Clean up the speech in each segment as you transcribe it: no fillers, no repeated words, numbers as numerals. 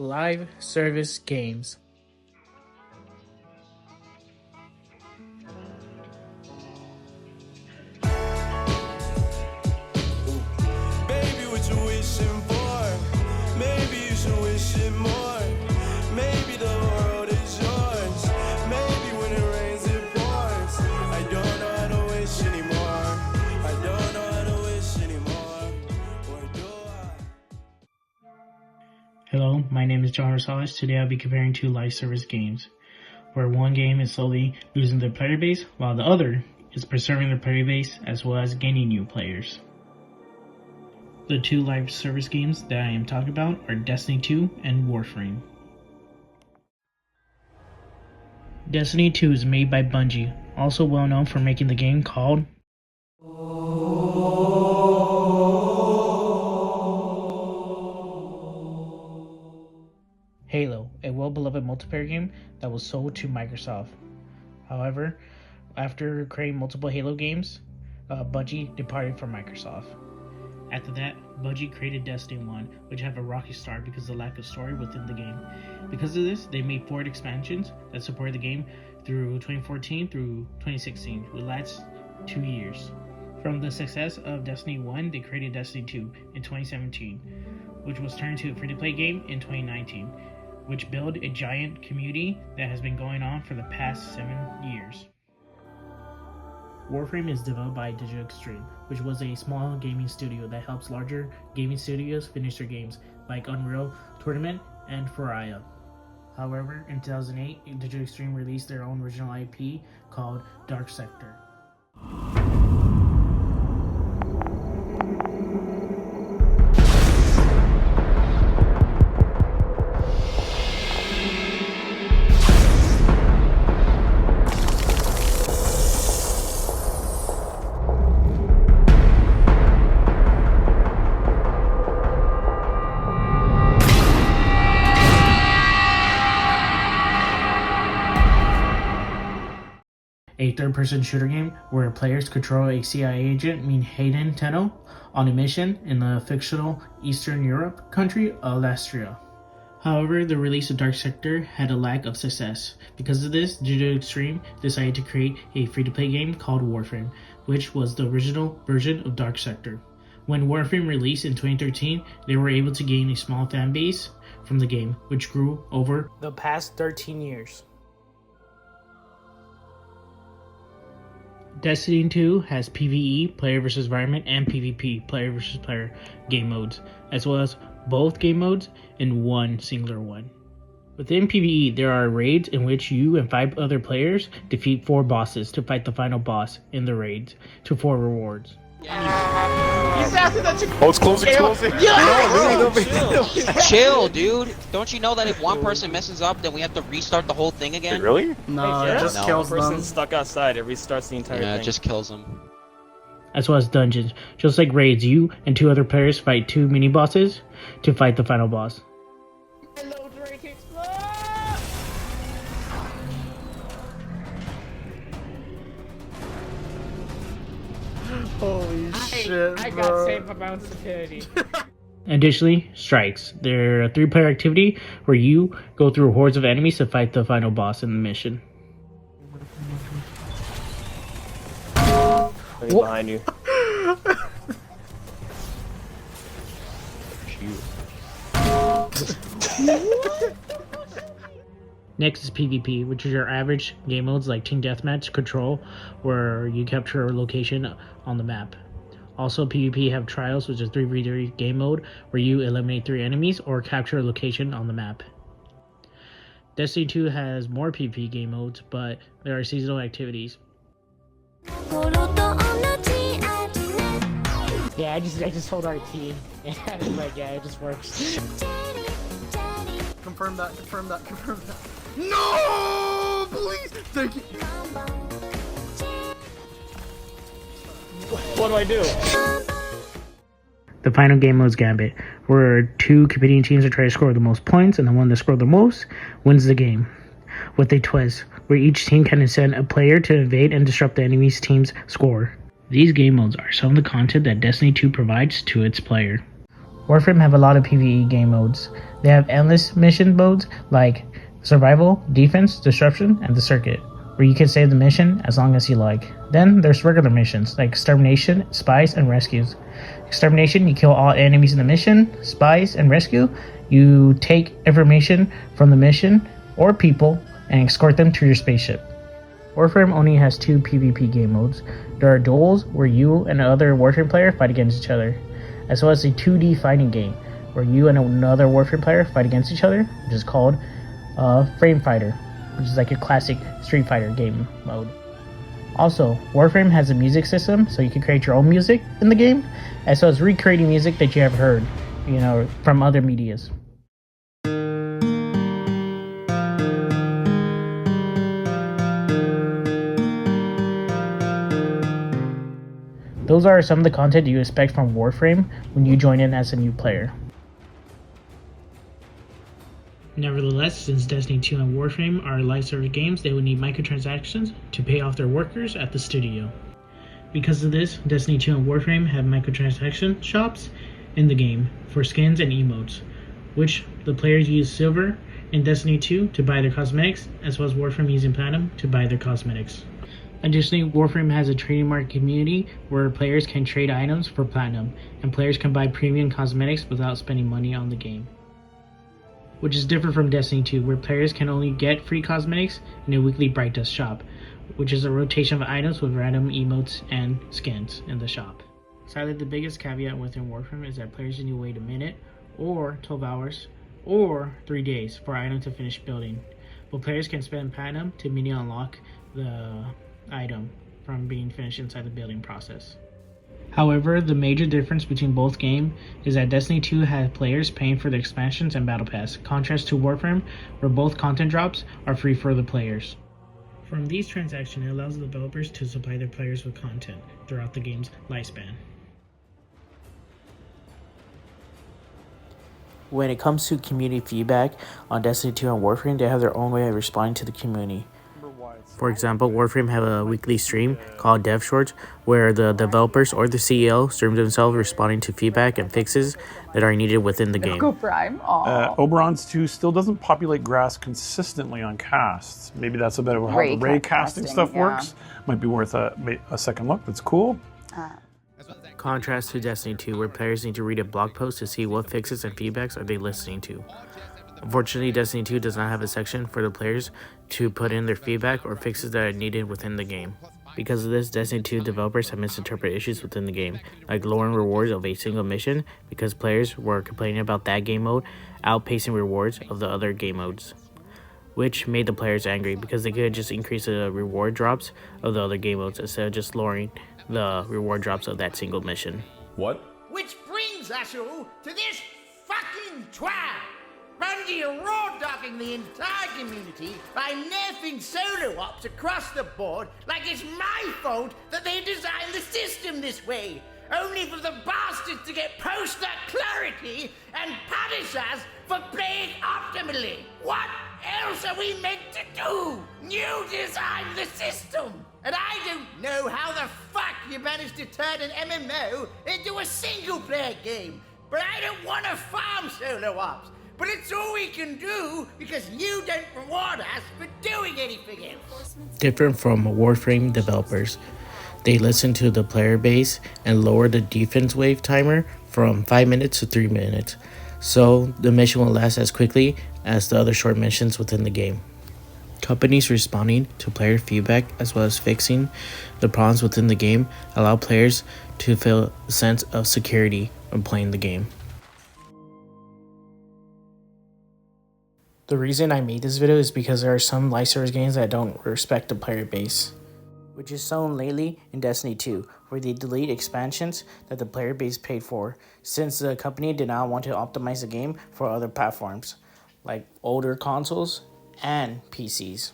live service games. Baby, what you wishing for? Maybe you should wish it more. Maybe the world is yours. Maybe when it rains it pours. I don't know how to wish anymore. I don't know how to wish anymore. Or do I? Hello, my name is John Rosales. Today I'll be comparing two live service games, where one game is slowly losing their player base, while the other is preserving their player base as well as gaining new players. The two live service games that I am talking about are Destiny 2 and Warframe. Destiny 2 is made by Bungie, also well known for making the game called Halo, a well-beloved multiplayer game that was sold to Microsoft. However, after creating multiple Halo games, Bungie departed from Microsoft. After that, Bungie created Destiny 1, which have a rocky start because of the lack of story within the game. Because of this, they made 4 expansions that supported the game through 2014 through 2016, which lasts 2 years. From the success of Destiny 1, they created Destiny 2 in 2017, which was turned into a free-to-play game in 2019, which built a giant community that has been going on for the past 7 years. Warframe is developed by Digital Extreme, which was a small gaming studio that helps larger gaming studios finish their games, like Unreal Tournament and Faria. However, in 2008, Digital Extreme released their own original IP called Dark Sector. A third-person shooter game where players control a CIA agent named Hayden Tenno on a mission in the fictional Eastern Europe country of Lastria. However, the release of Dark Sector had a lack of success. Because of this, Digital Extreme decided to create a free-to-play game called Warframe, which was the original version of Dark Sector. When Warframe released in 2013, they were able to gain a small fan base from the game, which grew over the past 13 years. Destiny 2 has PvE, player versus environment, and PvP, player versus player, game modes, as well as both game modes in one singular one. Within PvE, there are raids in which you and 5 other players defeat 4 bosses to fight the final boss in the raids for rewards. He's asking that you. Oh, it's closing, it's closing. Chill, dude. Don't you know that if one person messes up, then we have to restart the whole thing again? Really? No, it just kills One them. person stuck outside, it restarts the entire Yeah, thing. it just kills them. As well as dungeons. Just like raids, you and 2 other players fight 2 mini-bosses to fight the final boss. Hello, Drake Explode! Holy shit, I got safe about security. Additionally, strikes. They're a 3-player activity where you go through hordes of enemies to fight the final boss in the mission. Behind you. Next is PvP, which is your average game modes like Team Deathmatch, Control, where you capture a location on the map. Also, PvP have Trials, which is 3v3 game mode, where you eliminate 3 enemies or capture a location on the map. Destiny 2 has more PvP game modes, but there are seasonal activities. Yeah, I just hold RT. And like, yeah, it just works. Confirm that. No! Please! Thank you! What do I do? The final game mode is Gambit, where 2 competing teams are trying to score the most points, and the one that scored the most wins the game. With a twist, where each team can send a player to invade and disrupt the enemy's team's score. These game modes are some of the content that Destiny 2 provides to its player. Warframe have a lot of PvE game modes. They have endless mission modes like Survival, Defense, Disruption, and the Circuit, where you can save the mission as long as you like. Then there's regular missions like Extermination, Spies, and Rescues. Extermination, you kill all enemies in the mission. Spies and Rescue, you take information from the mission or people and escort them to your spaceship. Warframe only has 2 PvP game modes. There are duels, where you and another Warframe player fight against each other, as well as a 2D fighting game, where you and another Warframe player fight against each other, which is called Frame Fighter, which is like a classic Street Fighter game mode. Also, Warframe has a music system, so you can create your own music in the game, as well as recreating music that you have heard, from other medias. Those are some of the content you expect from Warframe when you join in as a new player. Nevertheless, since Destiny 2 and Warframe are live service games, they will need microtransactions to pay off their workers at the studio. Because of this, Destiny 2 and Warframe have microtransaction shops in the game for skins and emotes, which the players use silver in Destiny 2 to buy their cosmetics, as well as Warframe using platinum to buy their cosmetics. Additionally, Warframe has a trading market community where players can trade items for platinum, and players can buy premium cosmetics without spending money on the game. Which is different from Destiny 2, where players can only get free cosmetics in a weekly Bright Dust shop, which is a rotation of items with random emotes and skins in the shop. Sadly, the biggest caveat within Warframe is that players need to wait a minute, or 12 hours, or 3 days for an item to finish building, but players can spend platinum to mini unlock the item from being finished inside the building process. However, the major difference between both games is that Destiny 2 had players paying for the expansions and Battle Pass, contrast to Warframe, where both content drops are free for the players. From these transactions, it allows the developers to supply their players with content throughout the game's lifespan. When it comes to community feedback on Destiny 2 and Warframe, they have their own way of responding to the community. For example, Warframe have a weekly stream called Dev Shorts, where the developers or the CEO stream themselves responding to feedback and fixes that are needed within the game. Go Prime. Oberon's 2 still doesn't populate grass consistently on casts. Maybe that's a bit of how the ray casting stuff works. Might be worth a second look. That's cool. Contrast to Destiny 2, where players need to read a blog post to see what fixes and feedbacks are they listening to. Unfortunately, Destiny 2 does not have a section for the players to put in their feedback or fixes that are needed within the game. Because of this, Destiny 2 developers have misinterpreted issues within the game, like lowering rewards of a single mission because players were complaining about that game mode outpacing rewards of the other game modes, which made the players angry because they could just increase the reward drops of the other game modes instead of just lowering the reward drops of that single mission. What? Which brings us all to this fucking twat! Bungie are raw-dogging the entire community by nerfing solo ops across the board like it's my fault that they designed the system this way, only for the bastards to get post-nut clarity and punish us for playing optimally. What else are we meant to do? You designed the system! And I don't know how the fuck you managed to turn an MMO into a single-player game, but I don't want to farm solo ops. But it's all we can do because you don't reward us for doing anything else. Different from Warframe developers, they listen to the player base and lower the defense wave timer from 5 minutes to 3 minutes, so the mission will last as quickly as the other short missions within the game. Companies responding to player feedback as well as fixing the problems within the game allow players to feel a sense of security when playing the game. The reason I made this video is because there are some live service games that don't respect the player base, which is shown lately in Destiny 2, where they delete expansions that the player base paid for, since the company did not want to optimize the game for other platforms, like older consoles and PCs.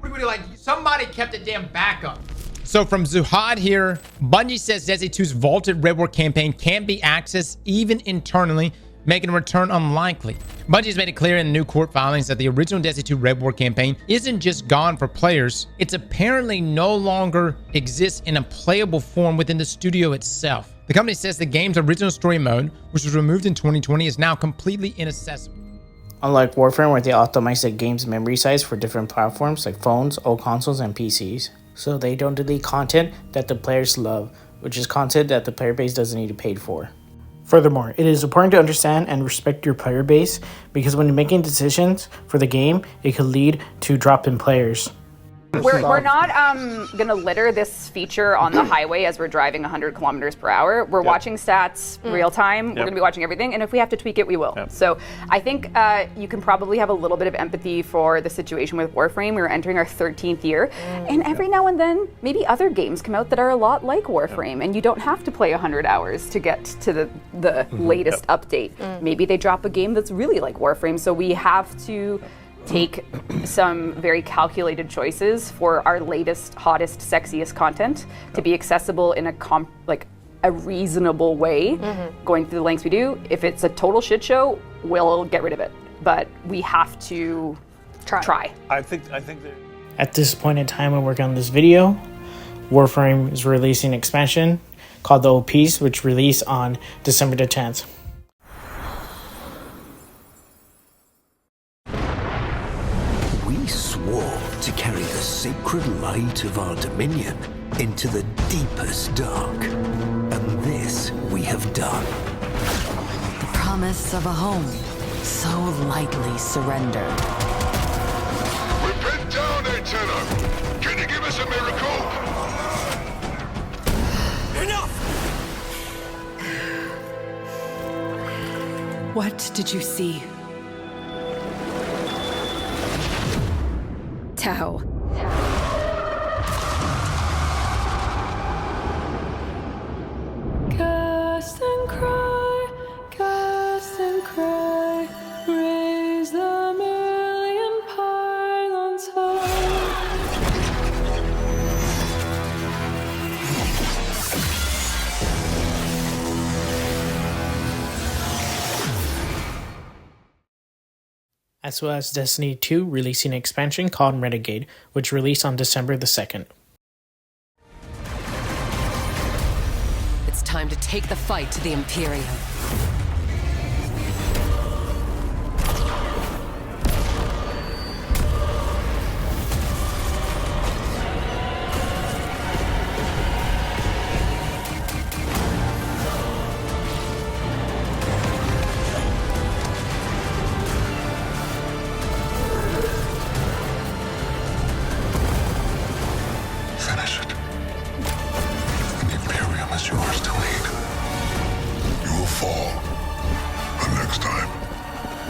Like, somebody kept a damn backup. So from Zuhad here, Bungie says Destiny 2's vaulted Red War campaign can be accessed even internally, making a return unlikely. Bungie's made it clear in the new court filings that the original Destiny 2 Red War campaign isn't just gone for players, it's apparently no longer exists in a playable form within the studio itself. The company says the game's original story mode, which was removed in 2020, is now completely inaccessible. Unlike Warframe, where they optimize the game's memory size for different platforms like phones, old consoles, and PCs. So they don't delete content that the players love, which is content that the player base doesn't need to pay for. Furthermore, it is important to understand and respect your player base, because when you're making decisions for the game, it could lead to drop in players. We're not going to litter this feature on the highway as we're driving 100 kilometers per hour. We're watching stats real time. We're going to be watching everything. And if we have to tweak it, we will. So I think you can probably have a little bit of empathy for the situation with Warframe. We're entering our 13th year. And every now and then, maybe other games come out that are a lot like Warframe. And you don't have to play 100 hours to get to the latest update. Maybe they drop a game that's really like Warframe. So we have to take some very calculated choices for our latest, hottest, sexiest content to be accessible in a reasonable way, going through the lengths we do. If it's a total shit show, we'll get rid of it. But we have to try. I think that At this point in time when working on this video, Warframe is releasing an expansion called the OPs, which released on December the 10th. We swore to carry the sacred light of our dominion into the deepest dark. And this we have done. The promise of a home so lightly surrendered. We're pinned down, Antenna. Can you give us a miracle? Enough! What did you see? Tau. Cast and cry, raise the million pylons high. As well as Destiny 2 releasing an expansion called Renegade, which released on December the 2nd. It's time to take the fight to the Imperium. Finish it. And the Imperium is yours to lead. You will fall. But next time,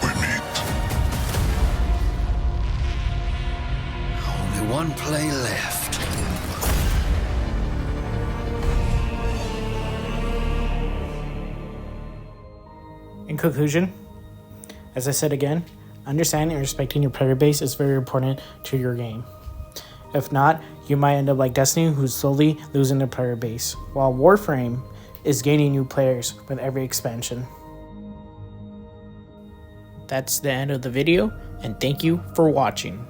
we meet. Only one play left. In conclusion, as I said again, understanding and respecting your player base is very important to your game. If not, you might end up like Destiny, who's slowly losing their player base, while Warframe is gaining new players with every expansion. That's the end of the video, and thank you for watching.